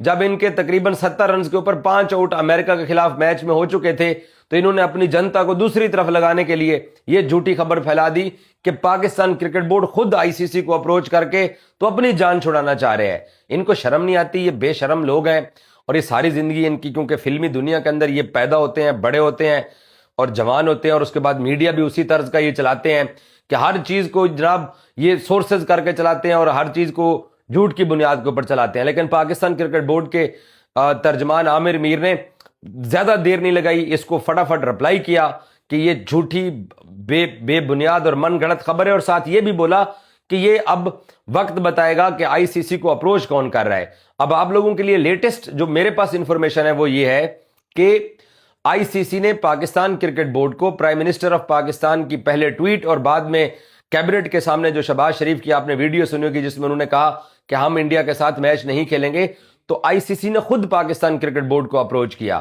جب ان کے تقریباً 70 رنز کے اوپر 5 آؤٹ امریکہ کے خلاف میچ میں ہو چکے تھے تو انہوں نے اپنی جنتا کو دوسری طرف لگانے کے لیے یہ جھوٹی خبر پھیلا دی کہ پاکستان کرکٹ بورڈ خود آئی سی سی کو اپروچ کر کے تو اپنی جان چھڑانا چاہ رہے ہیں. ان کو شرم نہیں آتی؟ یہ بے شرم لوگ ہیں اور یہ ساری زندگی ان کی کیونکہ فلمی دنیا کے اندر یہ پیدا ہوتے ہیں, بڑے ہوتے ہیں اور جوان ہوتے ہیں, اور اس کے بعد میڈیا بھی اسی طرز کا یہ چلاتے ہیں کہ ہر چیز کو جناب یہ سورسز کر کے چلاتے ہیں اور ہر چیز کو جھوٹ کی بنیاد کے اوپر چلاتے ہیں. لیکن پاکستان کرکٹ بورڈ کے ترجمان عامر میر نے زیادہ دیر نہیں لگائی, اس کو فٹافٹ رپلائی کیا کہ یہ جھوٹی بے بنیاد اور من گھڑت خبر ہے, اور ساتھ یہ بھی بولا کہ یہ اب وقت بتائے گا کہ آئی سی سی کو اپروچ کون کر رہا ہے. اب آپ لوگوں کے لیے لیٹسٹ جو میرے پاس انفارمیشن ہے وہ یہ ہے کہ آئی سی سی نے پاکستان کرکٹ بورڈ کو پرائم منسٹر آف پاکستان کی پہلے ٹویٹ اور بعد میں کیبنٹ کے سامنے جو شہباز شریف کی آپ نے ویڈیو سنی ہوگی جس میں انہوں نے کہا کہ ہم انڈیا کے ساتھ میچ نہیں کھیلیں گے, تو آئی سی سی نے خود پاکستان کرکٹ بورڈ کو اپروچ کیا.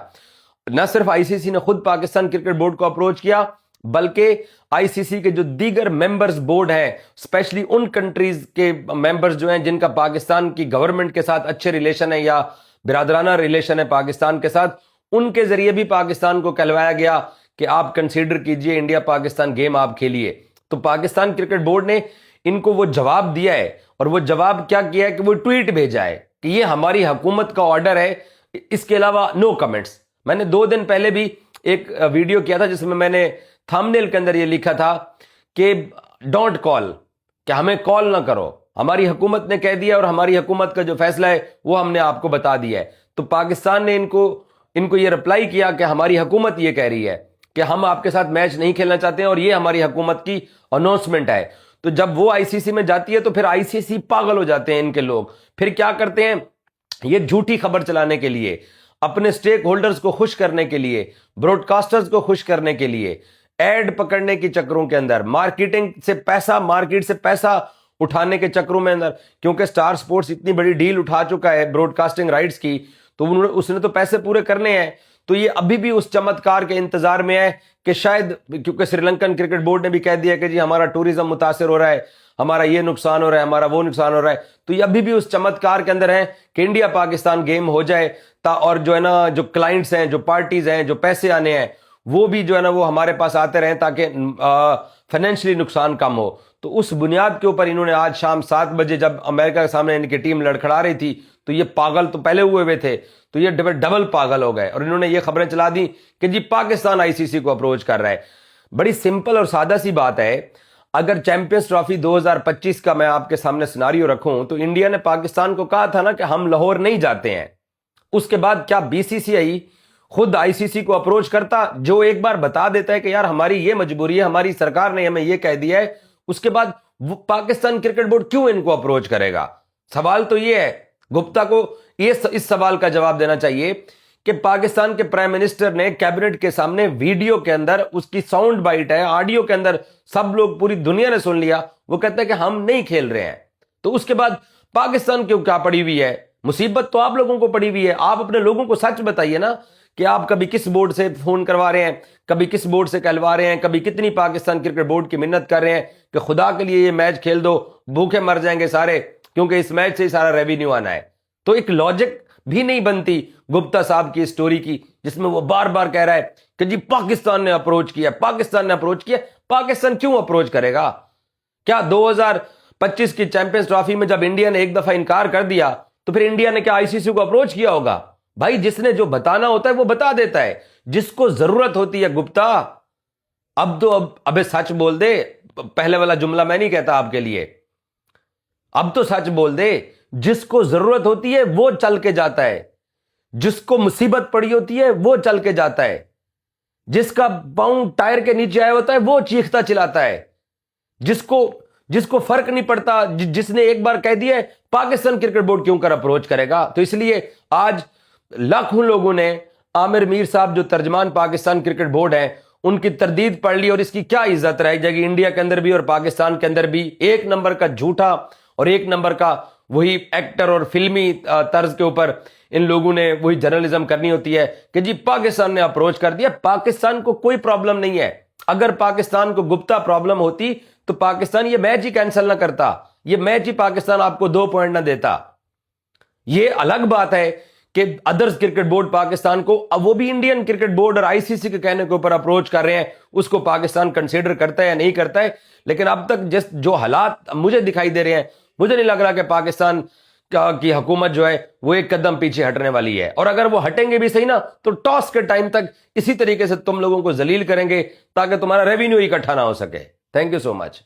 نہ صرف آئی سی سی نے خود پاکستان کرکٹ بورڈ کو اپروچ کیا بلکہ آئی سی سی کے جو دیگر ممبرز بورڈ ہیں, اسپیشلی ان کنٹریز کے ممبرز جو ہیں جن کا پاکستان کی گورنمنٹ کے ساتھ اچھے ریلیشن ہے یا برادرانہ ریلیشن ہے پاکستان کے ساتھ, ان کے ذریعے بھی پاکستان کو کہلوایا گیا کہ آپ کنسیڈر کیجئے انڈیا پاکستان گیم آپ کھیلیے. تو پاکستان کرکٹ بورڈ نے ان کو وہ جواب دیا ہے, اور وہ جواب کیا کیا ہے کہ وہ ٹویٹ بھیجا ہے کہ یہ ہماری حکومت کا آرڈر ہے, اس کے علاوہ نو کمنٹس. میں نے 2 دن پہلے بھی ایک ویڈیو کیا تھا جس میں میں نے تھمبنیل کے اندر یہ لکھا تھا کہ ڈونٹ کال, کہ ہمیں کال نہ کرو, ہماری حکومت نے کہہ دیا اور ہماری حکومت کا جو فیصلہ ہے وہ ہم نے آپ کو بتا دیا ہے. تو پاکستان نے ان کو یہ رپلائی کیا کہ ہماری حکومت یہ کہہ رہی ہے کہ ہم آپ کے ساتھ میچ نہیں کھیلنا چاہتے ہیں اور یہ ہماری حکومت کی اناؤنسمنٹ ہے. تو جب وہ آئی سی سی میں جاتی ہے تو پھر آئی سی سی پاگل ہو جاتے ہیں ان کے لوگ, پھر کیا کرتے ہیں یہ جھوٹی خبر چلانے کے لیے, اپنے سٹیک ہولڈرز کو خوش کرنے کے لیے, براڈ کاسٹرز کو خوش کرنے کے لیے, ایڈ پکڑنے کی چکروں کے اندر, مارکیٹنگ سے پیسہ, مارکیٹ سے پیسہ اٹھانے کے چکروں میں اندر, کیونکہ سٹار سپورٹس اتنی بڑی ڈیل اٹھا چکا ہے براڈ کاسٹنگ رائٹس کی, تو اس نے تو پیسے پورے کرنے ہیں. تو یہ ابھی بھی اس چمتکار کے انتظار میں ہے کہ شاید, کیونکہ سری لنکن کرکٹ بورڈ نے بھی کہہ دیا کہ جی ہمارا ٹوریزم متاثر ہو رہا ہے, ہمارا یہ نقصان ہو رہا ہے, ہمارا وہ نقصان ہو رہا ہے, تو یہ ابھی بھی اس چمتکار کے اندر ہے کہ انڈیا پاکستان گیم ہو جائے اور جو ہے نا جو کلائنٹس ہیں, جو پارٹیز ہیں, جو پیسے آنے ہیں وہ بھی جو ہے نا وہ ہمارے پاس آتے رہیں تاکہ فائنینشلی نقصان کم ہو. تو اس بنیاد کے اوپر انہوں نے آج شام 7 بجے جب امریکہ کے سامنے ان کی ٹیم لڑکھڑا رہی تھی تو یہ پاگل تو پہلے ہوئے تھے, تو یہ ڈبل پاگل ہو گئے اور انہوں نے یہ خبریں چلا دی کہ جی پاکستان آئی سی سی کو اپروچ کر رہا ہے. بڑی سمپل اور سادہ سی بات ہے, اگر چیمپئنز ٹرافی 2025 کا میں آپ کے سامنے سیناریو رکھوں تو انڈیا نے پاکستان کو کہا تھا نا کہ ہم لاہور نہیں جاتے ہیں. اس کے بعد کیا بی سی سی آئی خود آئی سی سی کو اپروچ کرتا, جو ایک بار بتا دیتا ہے کہ یار ہماری یہ مجبوری ہے, ہماری سرکار نے ہمیں یہ کہہ دیا ہے, اس کے بعد وہ پاکستان کرکٹ بورڈ کیوں ان کو اپروچ کرے گا؟ سوال تو یہ ہے, گپتا کو اس سوال کا جواب دینا چاہیے کہ پاکستان کے پرائم منسٹر نے کیبنٹ کے سامنے ویڈیو کے اندر, اس کی ساؤنڈ بائٹ ہے, آڈیو کے اندر سب لوگ پوری دنیا نے سن لیا, وہ کہتا ہے کہ ہم نہیں کھیل رہے ہیں. تو اس کے بعد پاکستان کیوں کیا پڑی ہوئی ہے؟ مصیبت تو آپ لوگوں کو پڑی ہوئی ہے. آپ اپنے لوگوں کو سچ بتائیے نا کہ آپ کبھی کس بورڈ سے فون کروا رہے ہیں, کبھی کس بورڈ سے کہلوا رہے ہیں, کبھی کتنی پاکستان کرکٹ بورڈ کی منت کر رہے ہیں کہ خدا کے لیے یہ میچ کھیل دو, بھوکے مر جائیں گے سارے کیونکہ اس میچ سے ہی سارا ریونیو آنا ہے. تو ایک لاجک بھی نہیں بنتی گپتا صاحب کی سٹوری کی جس میں وہ بار بار کہہ رہا ہے کہ جی پاکستان نے اپروچ کیا, پاکستان نے اپروچ کیا. پاکستان کیوں اپروچ کرے گا؟ کیا 2025 کی چیمپئنز ٹرافی میں جب انڈیا نے ایک دفعہ انکار کر دیا تو پھر انڈیا نے کیا آئی سی سی کو اپروچ کیا ہوگا؟ بھائی جس نے جو بتانا ہوتا ہے وہ بتا دیتا ہے, جس کو ضرورت ہوتی ہے. گپتا ابے سچ بول دے, پہلے والا جملہ میں نہیں کہتا آپ کے لیے, اب تو سچ بول دے. جس کو ضرورت ہوتی ہے وہ چل کے جاتا ہے, جس کو مصیبت پڑی ہوتی ہے وہ چل کے جاتا ہے, جس کا پاؤں ٹائر کے نیچے آیا ہوتا ہے وہ چیختا چلاتا ہے, جس کو فرق نہیں پڑتا, جس نے ایک بار کہہ دیا ہے پاکستان کرکٹ بورڈ کیوں کر اپروچ کرے گا. تو اس لیے آج لاکھوں لوگوں نے عامر میر صاحب جو ترجمان پاکستان کرکٹ بورڈ ہیں ان کی تردید پڑھ لی, اور اس کی کیا عزت رہ جائے گی انڈیا کے اندر بھی اور پاکستان کے اندر بھی. ایک نمبر کا جھوٹا اور ایک نمبر کا وہی ایکٹر اور فلمی طرز کے اوپر ان لوگوں نے وہی جرنلزم کرنی ہوتی ہے کہ جی پاکستان نے اپروچ کر دیا. پاکستان کو کوئی پرابلم نہیں ہے. اگر پاکستان کو گپتا پرابلم ہوتی تو پاکستان یہ میچ ہی کینسل نہ کرتا, یہ میچ ہی پاکستان آپ کو 2 پوائنٹ نہ دیتا. یہ الگ بات ہے کہ ادرس کرکٹ بورڈ پاکستان کو، اب وہ بھی انڈین کرکٹ بورڈ اور آئی سی سی کے کہنے کے اوپر اپروچ کر رہے ہیں، اس کو پاکستان کنسیڈر کرتا ہے یا نہیں کرتا ہے. لیکن اب تک جو حالات مجھے دکھائی دے رہے ہیں، مجھے نہیں لگ رہا کہ پاکستان کی حکومت جو ہے وہ ایک قدم پیچھے ہٹنے والی ہے. اور اگر وہ ہٹیں گے بھی صحیح نا، تو ٹاس کے ٹائم تک اسی طریقے سے تم لوگوں کو ذلیل کریں گے تاکہ تمہارا ریونیو اکٹھا نہ ہو سکے. Thank you so much.